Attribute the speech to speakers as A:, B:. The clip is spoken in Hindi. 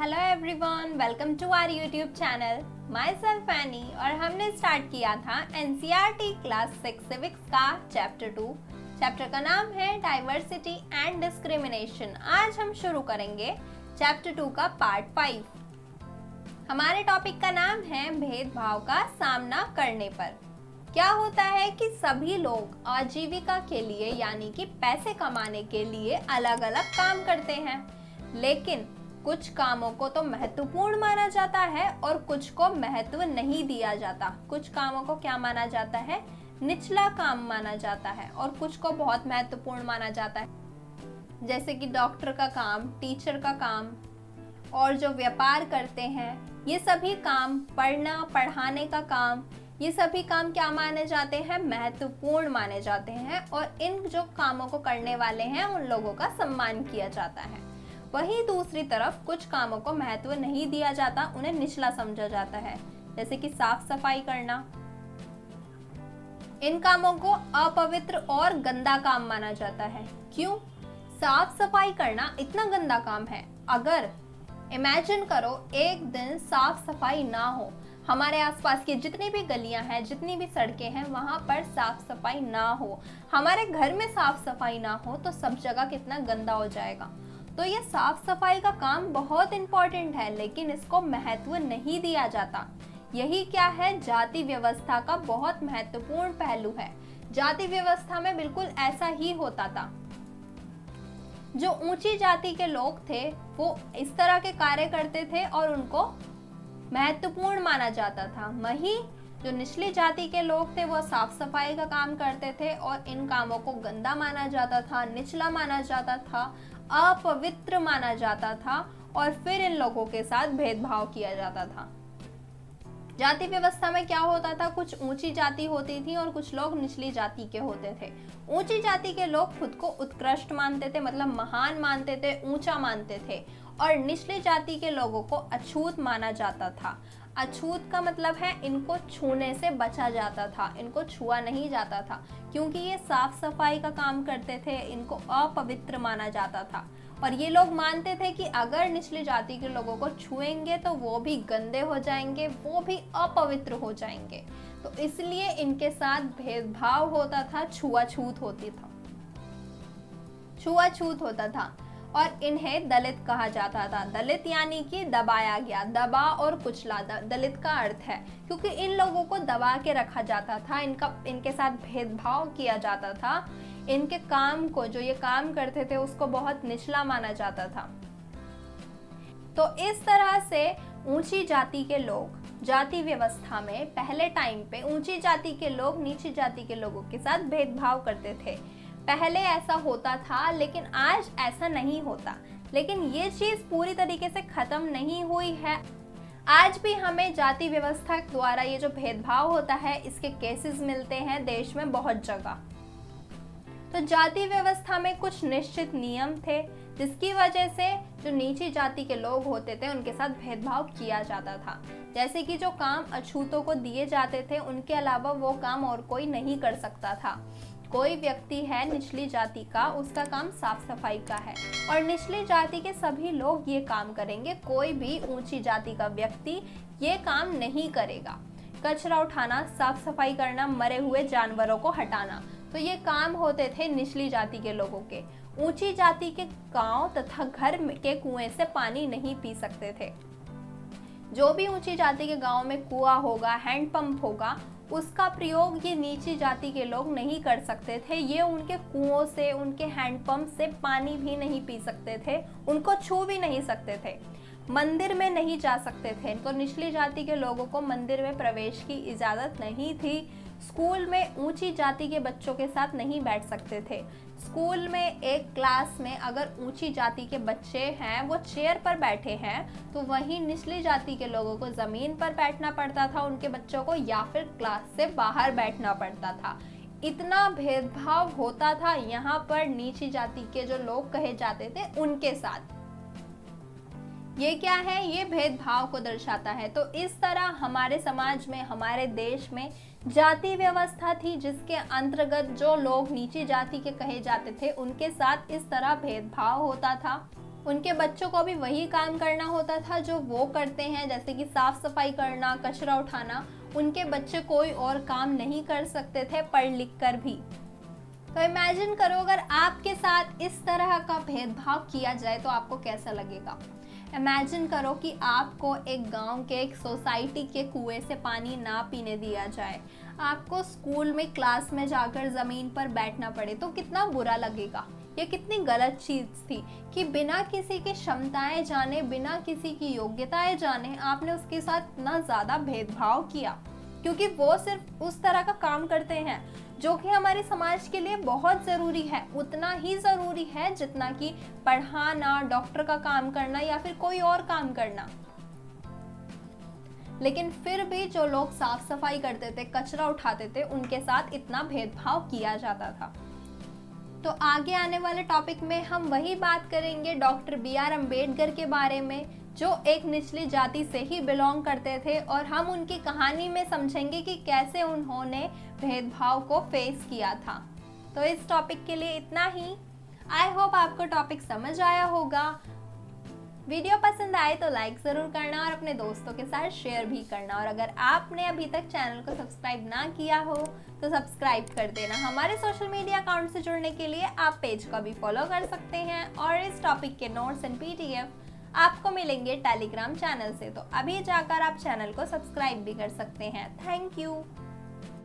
A: Hello everyone, welcome to our YouTube channel. Myself Annie और हमने स्टार्ट किया था एनसीईआरटी क्लास 6 सिविक्स का चैप्टर 2। चैप्टर का नाम है डाइवर्सिटी एंड डिस्क्रिमिनेशन। आज हम शुरू करेंगे चैप्टर 2 का पार्ट 5। हमारे टॉपिक का नाम है भेदभाव का सामना करने पर। क्या होता है कि सभी लोग आजीविका के लिए यानी कि पैसे कमाने के लिए अलग अलग काम करते हैं, लेकिन कुछ कामों को तो महत्वपूर्ण माना जाता है और कुछ को महत्व नहीं दिया जाता। कुछ कामों को क्या माना जाता है? निचला काम माना जाता है और कुछ को बहुत महत्वपूर्ण माना जाता है, जैसे कि डॉक्टर का काम, टीचर का काम और जो व्यापार करते हैं, ये सभी काम, पढ़ना पढ़ाने का काम, ये सभी काम क्या माने जाते हैं? महत्वपूर्ण माने जाते हैं और इन जो कामों को करने वाले हैं उन लोगों का सम्मान किया जाता है। वहीं दूसरी तरफ कुछ कामों को महत्व नहीं दिया जाता, उन्हें निचला समझा जाता है, जैसे कि साफ सफाई करना। इन कामों को अपवित्र और गंदा काम माना जाता है। क्यों? साफ सफाई करना इतना गंदा काम है। अगर इमेजिन करो एक दिन साफ सफाई ना हो, हमारे आसपास की जितनी भी गलियां हैं, जितनी भी सड़कें हैं, वहां पर साफ सफाई ना हो, हमारे घर में साफ सफाई ना हो, तो सब जगह कितना गंदा हो जाएगा। तो ये साफ सफाई का काम बहुत इम्पोर्टेंट है, लेकिन इसको महत्व नहीं दिया जाता। यही क्या है? जाति व्यवस्था का बहुत महत्वपूर्ण पहलू है। जाति व्यवस्था में बिल्कुल ऐसा ही होता था। जो ऊंची जाति के लोग थे वो इस तरह के कार्य करते थे और उनको महत्वपूर्ण माना जाता था। वहीं जो निचली जाति के लोग थे वो साफ सफाई का काम करते थे और इन कामों को गंदा माना जाता था, निचला माना जाता था, अपवित्र माना जाता था और फिर इन लोगों के साथ भेदभाव किया जाता था। जाति व्यवस्था में क्या होता था? कुछ ऊंची जाति होती थी और कुछ लोग निचली जाति के होते थे। ऊंची जाति के लोग खुद को उत्कृष्ट मानते थे, मतलब महान मानते थे, ऊंचा मानते थे, और निचली जाति के लोगों को अछूत माना जाता था। अछूत का मतलब है इनको छूने से बचा जाता था, इनको छुआ नहीं जाता था, क्योंकि ये साफ सफाई का काम करते थे, इनको अपवित्र माना जाता था। और ये लोग मानते थे कि अगर निचली जाति के लोगों को छुएंगे तो वो भी गंदे हो जाएंगे, वो भी अपवित्र हो जाएंगे, तो इसलिए इनके साथ भेदभाव होता था, छुआछूत होता था और इन्हें दलित कहा जाता था। दलित यानी कि दबाया गया, दबा और कुचला, दलित का अर्थ है, क्योंकि इन लोगों को दबा के रखा जाता था, इनके साथ भेदभाव किया जाता था, इनके काम को, जो ये काम करते थे, उसको बहुत निचला माना जाता था। तो इस तरह से ऊंची जाति के लोग जाति व्यवस्था में पहले टाइम पे ऊंची जाति के लोग नीची जाति के लोगों के साथ भेदभाव करते थे। पहले ऐसा होता था, लेकिन आज ऐसा नहीं होता। लेकिन ये चीज पूरी तरीके से खत्म नहीं हुई है। आज भी हमें जाति व्यवस्था द्वारा ये जो भेदभाव होता है, इसके केसेस मिलते हैं देश में बहुत जगह। तो जाति व्यवस्था में कुछ निश्चित नियम थे, जिसकी वजह से जो नीची जाति के लोग होते थे उनके साथ भेदभाव किया जाता था। जैसे कि जो काम अछूतों को दिए जाते थे, उनके अलावा वो काम और कोई नहीं कर सकता था। कोई व्यक्ति है निचली जाति का, उसका काम साफ सफाई का है और निचली जाति के सभी लोग ये काम करेंगे, कोई भी ऊंची जाति का व्यक्ति ये काम नहीं करेगा। कचरा उठाना, साफ सफाई करना, मरे हुए जानवरों को हटाना, तो ये काम होते थे निचली जाति के लोगों के। ऊंची जाति के गांव तथा घर के कुएं से पानी नहीं पी सकते थे। जो भी ऊंची जाति के गांव में कुआं होगा, हैंडपंप होगा, उसका प्रयोग ये नीची जाति के लोग नहीं कर सकते थे। ये उनके कुओं से, उनके हैंडपंप से पानी भी नहीं पी सकते थे, उनको छू भी नहीं सकते थे, मंदिर में नहीं जा सकते थे। तो निचली जाति के लोगों को मंदिर में प्रवेश की इजाज़त नहीं थी। स्कूल में ऊंची जाति के बच्चों के साथ नहीं बैठ सकते थे। स्कूल में एक क्लास में अगर ऊंची जाति के बच्चे हैं, वो चेयर पर बैठे हैं, तो वहीं निचली जाति के लोगों को ज़मीन पर बैठना पड़ता था उनके बच्चों को, या फिर क्लास से बाहर बैठना पड़ता था। इतना भेदभाव होता था यहाँ पर नीची जाति के जो लोग कहे जाते थे उनके साथ। ये क्या है? ये भेदभाव को दर्शाता है। तो इस तरह हमारे समाज में, हमारे देश में जाति व्यवस्था थी, जिसके अंतर्गत जो लोग नीची जाति के कहे जाते थे उनके साथ इस तरह भेदभाव होता था। उनके बच्चों को भी वही काम करना होता था जो वो करते हैं, जैसे कि साफ सफाई करना, कचरा उठाना। उनके बच्चे कोई और काम नहीं कर सकते थे पढ़ लिख कर भी। तो इमेजिन करो अगर आपके साथ इस तरह का भेदभाव किया जाए तो आपको कैसा लगेगा। इमेजिन करो कि आपको एक गांव के, एक सोसाइटी के कुएं से पानी ना पीने दिया जाए, आपको स्कूल में, क्लास में जाकर ज़मीन पर बैठना पड़े, तो कितना बुरा लगेगा। ये कितनी गलत चीज़ थी कि बिना किसी की क्षमताएं जाने, बिना किसी की योग्यताएं जाने आपने उसके साथ इतना ज़्यादा भेदभाव किया, क्योंकि वो सिर्फ उस तरह का काम करते हैं जो कि हमारे समाज के लिए बहुत ज़रूरी है, उतना ही ज़रूरी है जितना कि पढ़ाना, डॉक्टर का काम करना या फिर कोई और काम करना। लेकिन फिर भी जो लोग साफ सफाई करते थे, कचरा उठाते थे, उनके साथ इतना भेदभाव किया जाता था। तो आगे आने वाले टॉपिक में हम वही बात करेंगे डॉक्टर BR अम्बेडकर के बारे में, जो एक निचली जाति से ही बिलोंग करते थे, और हम उनकी कहानी में समझेंगे कि कैसे उन्होंने भेदभाव को फेस किया था। तो इस टॉपिक के लिए इतना ही। आई होप आपको टॉपिक समझ आया होगा। वीडियो पसंद आए तो लाइक ज़रूर करना और अपने दोस्तों के साथ शेयर भी करना। और अगर आपने अभी तक चैनल को सब्सक्राइब ना किया हो तो सब्सक्राइब कर देना। हमारे सोशल मीडिया अकाउंट से जुड़ने के लिए आप पेज को भी फॉलो कर सकते हैं, और इस टॉपिक के नोट्स एंड PDF आपको मिलेंगे टेलीग्राम चैनल से। तो अभी जाकर आप चैनल को सब्सक्राइब भी कर सकते हैं। Thank you.